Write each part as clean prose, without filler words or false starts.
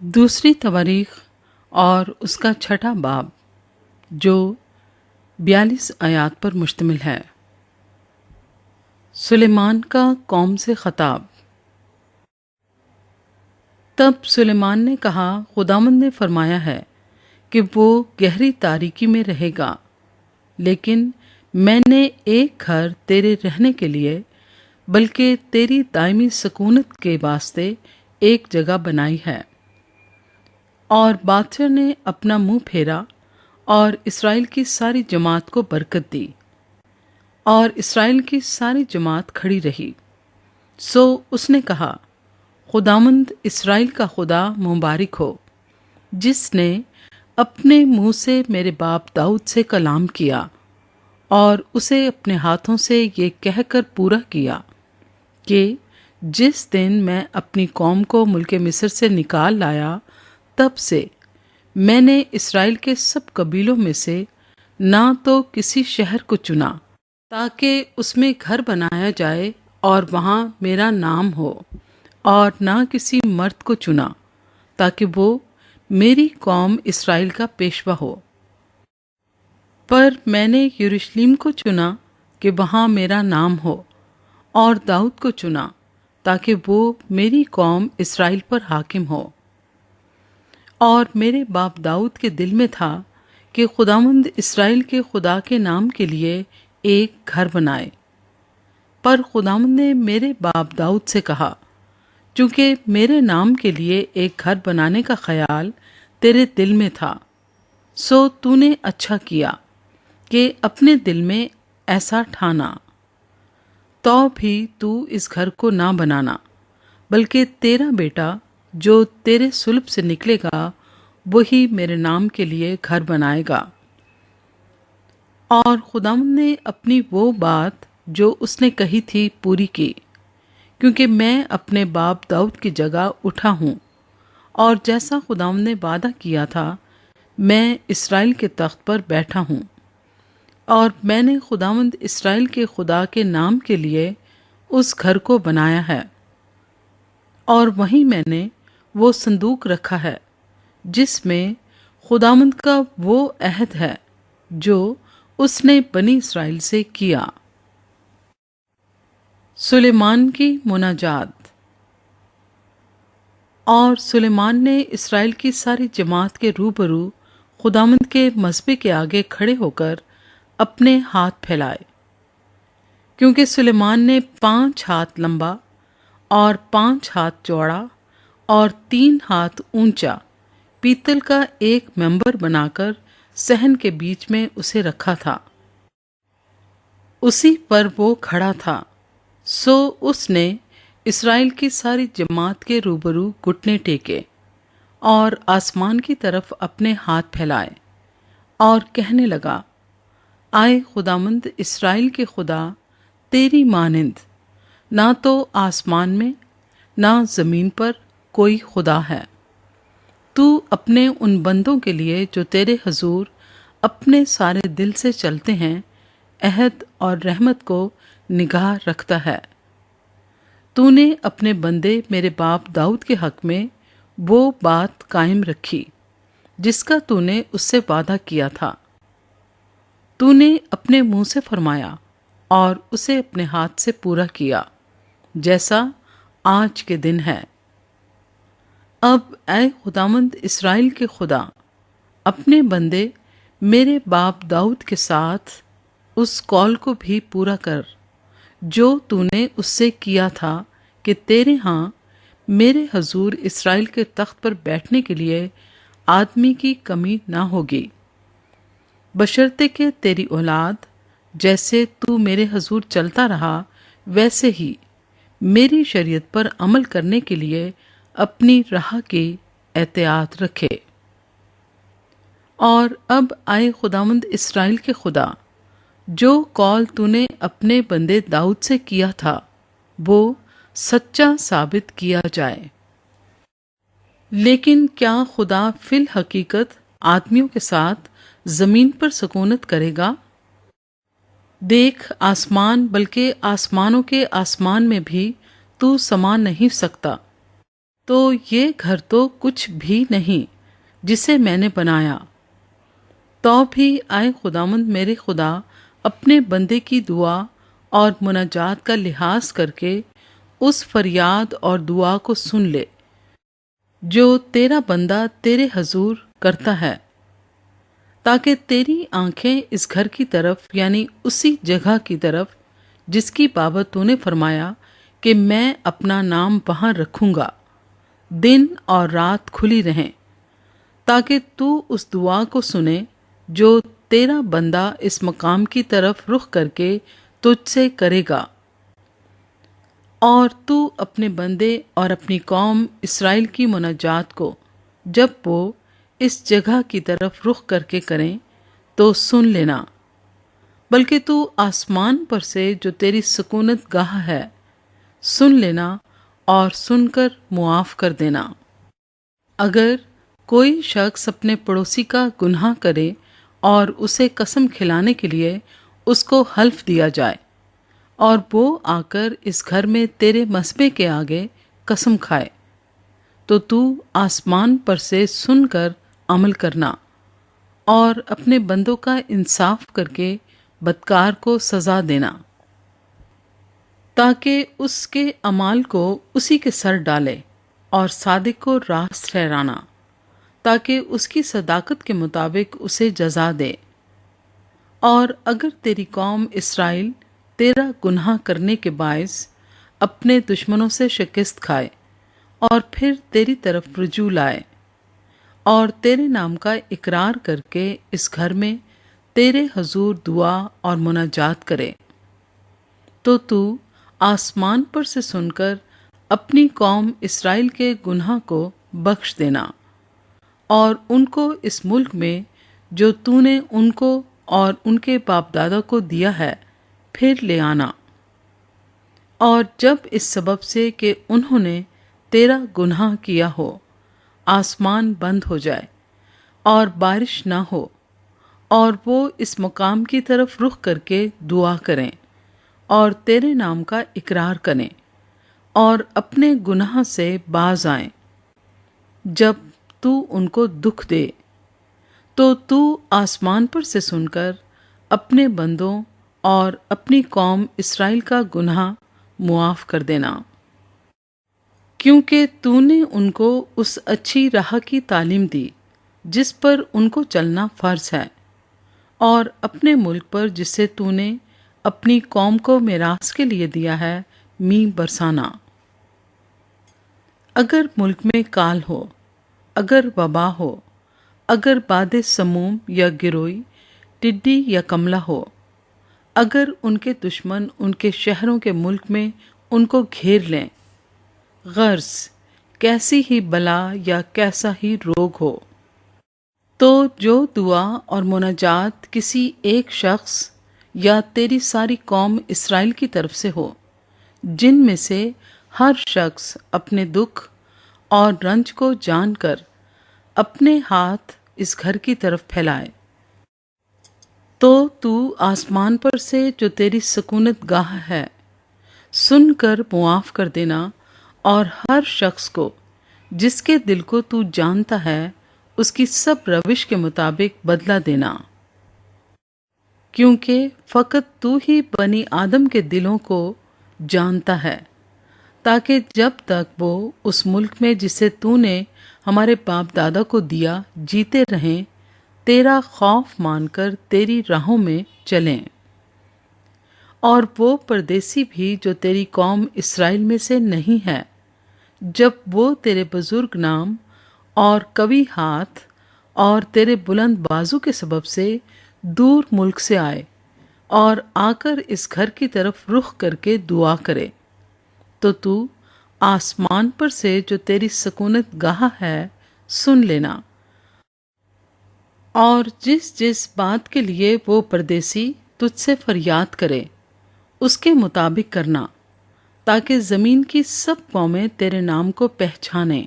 دوسری تواریخ اور اس کا چھٹا باب جو 42 آیات پر مشتمل ہے۔ سلیمان کا قوم سے خطاب۔ تب سلیمان نے کہا، خداوند نے فرمایا ہے کہ وہ گہری تاریکی میں رہے گا، لیکن میں نے ایک گھر تیرے رہنے کے لیے بلکہ تیری دائمی سکونت کے واسطے ایک جگہ بنائی ہے۔ اور بادشاہ نے اپنا منہ پھیرا اور اسرائیل کی ساری جماعت کو برکت دی، اور اسرائیل کی ساری جماعت کھڑی رہی۔ سو اس نے کہا، خداوند اسرائیل کا خدا مبارک ہو، جس نے اپنے منہ سے میرے باپ داؤد سے کلام کیا اور اسے اپنے ہاتھوں سے یہ کہہ کر پورا کیا کہ جس دن میں اپنی قوم کو ملک مصر سے نکال لایا، تب سے میں نے اسرائیل کے سب قبیلوں میں سے نہ تو کسی شہر کو چنا تاکہ اس میں گھر بنایا جائے اور وہاں میرا نام ہو، اور نہ کسی مرد کو چنا تاکہ وہ میری قوم اسرائیل کا پیشوا ہو، پر میں نے یروشلم کو چنا کہ وہاں میرا نام ہو، اور داؤد کو چنا تاکہ وہ میری قوم اسرائیل پر حاکم ہو۔ اور میرے باپ داؤد کے دل میں تھا کہ خداوند اسرائیل کے خدا کے نام کے لیے ایک گھر بنائے، پر خداوند نے میرے باپ داؤد سے کہا، چونکہ میرے نام کے لیے ایک گھر بنانے کا خیال تیرے دل میں تھا، سو تو نے اچھا کیا کہ اپنے دل میں ایسا ٹھانا، تو بھی تو اس گھر کو نہ بنانا، بلکہ تیرا بیٹا جو تیرے صلب سے نکلے گا وہی میرے نام کے لیے گھر بنائے گا۔ اور خداوند نے اپنی وہ بات جو اس نے کہی تھی پوری کی، کیونکہ میں اپنے باپ داؤد کی جگہ اٹھا ہوں، اور جیسا خداوند نے وعدہ کیا تھا میں اسرائیل کے تخت پر بیٹھا ہوں، اور میں نے خداوند اسرائیل کے خدا کے نام کے لیے اس گھر کو بنایا ہے، اور وہیں میں نے وہ صندوق رکھا ہے جس میں خداوند کا وہ عہد ہے جو اس نے بنی اسرائیل سے کیا۔ سلیمان کی مناجات۔ اور سلیمان نے اسرائیل کی ساری جماعت کے روبرو خداوند کے مذبح کے آگے کھڑے ہو کر اپنے ہاتھ پھیلائے، کیونکہ سلیمان نے 5 ہاتھ لمبا اور 5 ہاتھ چوڑا اور 3 ہاتھ اونچا پیتل کا ایک منبر بنا کر صحن کے بیچ میں اسے رکھا تھا، اسی پر وہ کھڑا تھا۔ سو اس نے اسرائیل کی ساری جماعت کے روبرو گھٹنے ٹیکے اور آسمان کی طرف اپنے ہاتھ پھیلائے اور کہنے لگا، آئے خداوند اسرائیل کے خدا، تیری مانند نہ تو آسمان میں نہ زمین پر کوئی خدا ہے۔ تو اپنے ان بندوں کے لیے جو تیرے حضور اپنے سارے دل سے چلتے ہیں عہد اور رحمت کو نگاہ رکھتا ہے۔ تو نے اپنے بندے میرے باپ داؤد کے حق میں وہ بات قائم رکھی جس کا تو نے اس سے وعدہ کیا تھا۔ تو نے اپنے منہ سے فرمایا اور اسے اپنے ہاتھ سے پورا کیا، جیسا آج کے دن ہے۔ اب اے خداوند اسرائیل کے خدا، اپنے بندے میرے باپ داؤد کے ساتھ اس قول کو بھی پورا کر جو تو نے اس سے کیا تھا کہ تیرے ہاں میرے حضور اسرائیل کے تخت پر بیٹھنے کے لیے آدمی کی کمی نہ ہوگی، بشرطے کہ تیری اولاد جیسے تو میرے حضور چلتا رہا ویسے ہی میری شریعت پر عمل کرنے کے لیے اپنی راہ کی احتیاط رکھے۔ اور اب آئے خداوند اسرائیل کے خدا، جو قول تو نے اپنے بندے داؤد سے کیا تھا وہ سچا ثابت کیا جائے۔ لیکن کیا خدا فی الحقیقت آدمیوں کے ساتھ زمین پر سکونت کرے گا؟ دیکھ، آسمان بلکہ آسمانوں کے آسمان میں بھی تو سما نہیں سکتا، تو یہ گھر تو کچھ بھی نہیں جسے میں نے بنایا۔ تو بھی اے خداوند میرے خدا، اپنے بندے کی دعا اور مناجات کا لحاظ کر کے اس فریاد اور دعا کو سن لے جو تیرا بندہ تیرے حضور کرتا ہے، تاکہ تیری آنکھیں اس گھر کی طرف یعنی اسی جگہ کی طرف جس کی بابت تو نے فرمایا کہ میں اپنا نام وہاں رکھوں گا، دن اور رات کھلی رہیں، تاکہ تو اس دعا کو سنے جو تیرا بندہ اس مقام کی طرف رخ کر کے تجھ سے کرے گا، اور تو اپنے بندے اور اپنی قوم اسرائیل کی مناجات کو جب وہ اس جگہ کی طرف رخ کر کے کریں تو سن لینا، بلکہ تو آسمان پر سے جو تیری سکونت گاہ ہے سن لینا اور سن کر معاف کر دینا۔ اگر کوئی شخص اپنے پڑوسی کا گناہ کرے اور اسے قسم کھلانے کے لیے اس کو حلف دیا جائے، اور وہ آ کر اس گھر میں تیرے مذبح کے آگے قسم کھائے، تو آسمان پر سے سن کر عمل کرنا اور اپنے بندوں کا انصاف کر کے بدکار کو سزا دینا، تاکہ اس کے اعمال کو اسی کے سر ڈالے، اور صادق کو راست ٹھہرانا تاکہ اس کی صداقت کے مطابق اسے جزا دے۔ اور اگر تیری قوم اسرائیل تیرا گناہ کرنے کے باعث اپنے دشمنوں سے شکست کھائے اور پھر تیری طرف رجوع لائے اور تیرے نام کا اقرار کر کے اس گھر میں تیرے حضور دعا اور مناجات کرے، تو آسمان پر سے سن کر اپنی قوم اسرائیل کے گناہ کو بخش دینا، اور ان کو اس ملک میں جو تو نے ان کو اور ان کے باپ دادا کو دیا ہے پھر لے آنا۔ اور جب اس سبب سے کہ انہوں نے تیرا گناہ کیا ہو آسمان بند ہو جائے اور بارش نہ ہو، اور وہ اس مقام کی طرف رخ کر کے دعا کریں اور تیرے نام کا اقرار کریں اور اپنے گناہ سے باز آئیں، جب تو ان کو دکھ دے تو آسمان پر سے سن کر اپنے بندوں اور اپنی قوم اسرائیل کا گناہ معاف کر دینا، کیونکہ تو نے ان کو اس اچھی راہ کی تعلیم دی جس پر ان کو چلنا فرض ہے، اور اپنے ملک پر جسے تو نے اپنی قوم کو میراث کے لیے دیا ہے می برسانا۔ اگر ملک میں کال ہو، اگر وبا ہو، اگر باد سموم یا گروئی، ٹڈی یا کملا ہو، اگر ان کے دشمن ان کے شہروں کے ملک میں ان کو گھیر لیں، غرض کیسی ہی بلا یا کیسا ہی روگ ہو، تو جو دعا اور مناجات کسی ایک شخص یا تیری ساری قوم اسرائیل کی طرف سے ہو، جن میں سے ہر شخص اپنے دکھ اور رنج کو جان کر اپنے ہاتھ اس گھر کی طرف پھیلائے، تو آسمان پر سے جو تیری سکونت گاہ ہے سن کر معاف کر دینا، اور ہر شخص کو جس کے دل کو تو جانتا ہے اس کی سب روش کے مطابق بدلہ دینا، کیونکہ فقط تو ہی بنی آدم کے دلوں کو جانتا ہے، تاکہ جب تک وہ اس ملک میں جسے تو نے ہمارے باپ دادا کو دیا جیتے رہیں، تیرا خوف مان کر تیری راہوں میں چلیں۔ اور وہ پردیسی بھی جو تیری قوم اسرائیل میں سے نہیں ہے، جب وہ تیرے بزرگ نام اور قوی ہاتھ اور تیرے بلند بازو کے سبب سے دور ملک سے آئے اور آ کر اس گھر کی طرف رخ کر کے دعا کرے، تو آسمان پر سے جو تیری سکونت گاہ ہے سن لینا، اور جس جس بات کے لیے وہ پردیسی تجھ سے فریاد کرے اس کے مطابق کرنا، تاکہ زمین کی سب قومیں تیرے نام کو پہچانیں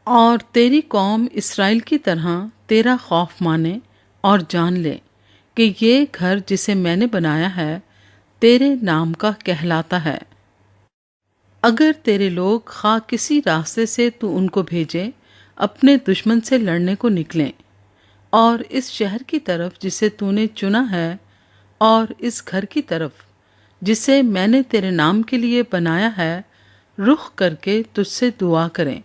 اور تیری قوم اسرائیل کی طرح تیرا خوف مانے اور جان لے کہ یہ گھر جسے میں نے بنایا ہے تیرے نام کا کہلاتا ہے۔ اگر تیرے لوگ خواہ کسی راستے سے تو ان کو بھیجے اپنے دشمن سے لڑنے کو نکلیں، اور اس شہر کی طرف جسے تو نے چنا ہے اور اس گھر کی طرف جسے میں نے تیرے نام کے لیے بنایا ہے رخ کر کے تجھ سے دعا کریں،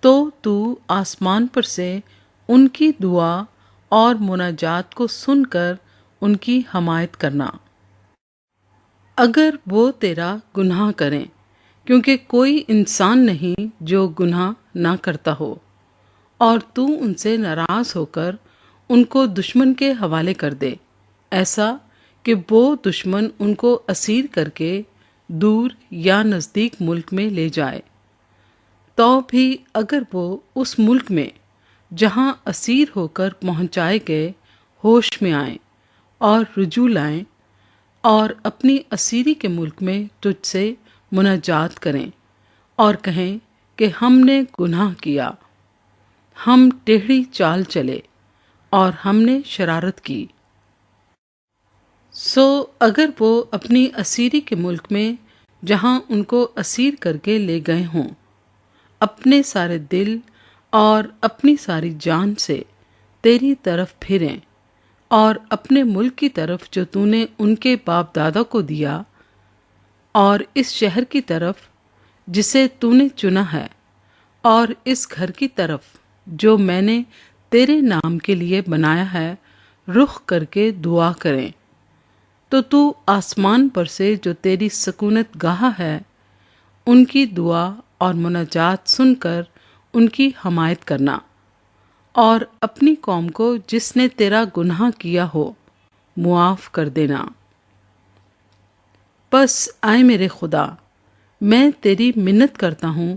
تو آسمان پر سے ان کی دعا اور مناجات کو سن کر ان کی حمایت کرنا۔ اگر وہ تیرا گناہ کریں، کیونکہ کوئی انسان نہیں جو گناہ نہ کرتا ہو، اور تو ان سے ناراض ہو کر ان کو دشمن کے حوالے کر دے، ایسا کہ وہ دشمن ان کو اسیر کر کے دور یا نزدیک ملک میں لے جائے، تو بھی اگر وہ اس ملک میں جہاں اسیر ہو کر پہنچائے گئے ہوش میں آئیں اور رجوع لائیں اور اپنی اسیری کے ملک میں تجھ سے مناجات کریں اور کہیں کہ ہم نے گناہ کیا، ہم ٹیڑھی چال چلے اور ہم نے شرارت کی، سو اگر وہ اپنی اسیری کے ملک میں جہاں ان کو اسیر کر کے لے گئے ہوں اپنے سارے دل اور اپنی ساری جان سے تیری طرف پھریں اور اپنے ملک کی طرف جو تو نے ان کے باپ دادا کو دیا، اور اس شہر کی طرف جسے تو نے چنا ہے، اور اس گھر کی طرف جو میں نے تیرے نام کے لیے بنایا ہے رخ کر کے دعا کریں، تو آسمان پر سے جو تیری سکونت گاہ ہے ان کی دعا اور مناجات سن کر ان کی حمایت کرنا، اور اپنی قوم کو جس نے تیرا گناہ کیا ہو معاف کر دینا۔ پس آئے میرے خدا، میں تیری منت کرتا ہوں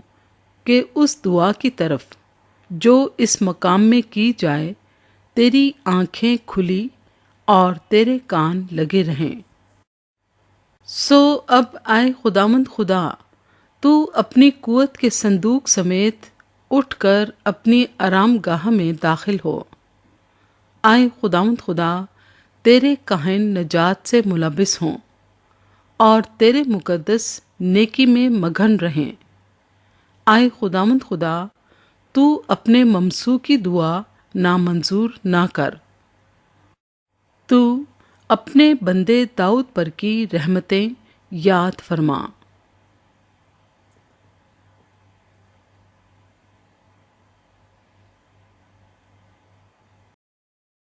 کہ اس دعا کی طرف جو اس مقام میں کی جائے تیری آنکھیں کھلی اور تیرے کان لگے رہیں۔ سو اب آئے خداوند خدا، تو اپنی قوت کے صندوق سمیت اٹھ کر اپنی آرام گاہ میں داخل ہو۔ آئے خداوند خدا، تیرے کاہن نجات سے ملبس ہوں اور تیرے مقدس نیکی میں مگن رہیں۔ آئے خداوند خدا، تو اپنے ممسو کی دعا نامنظور نہ کر، تو اپنے بندے داؤد پر کی رحمتیں یاد فرما۔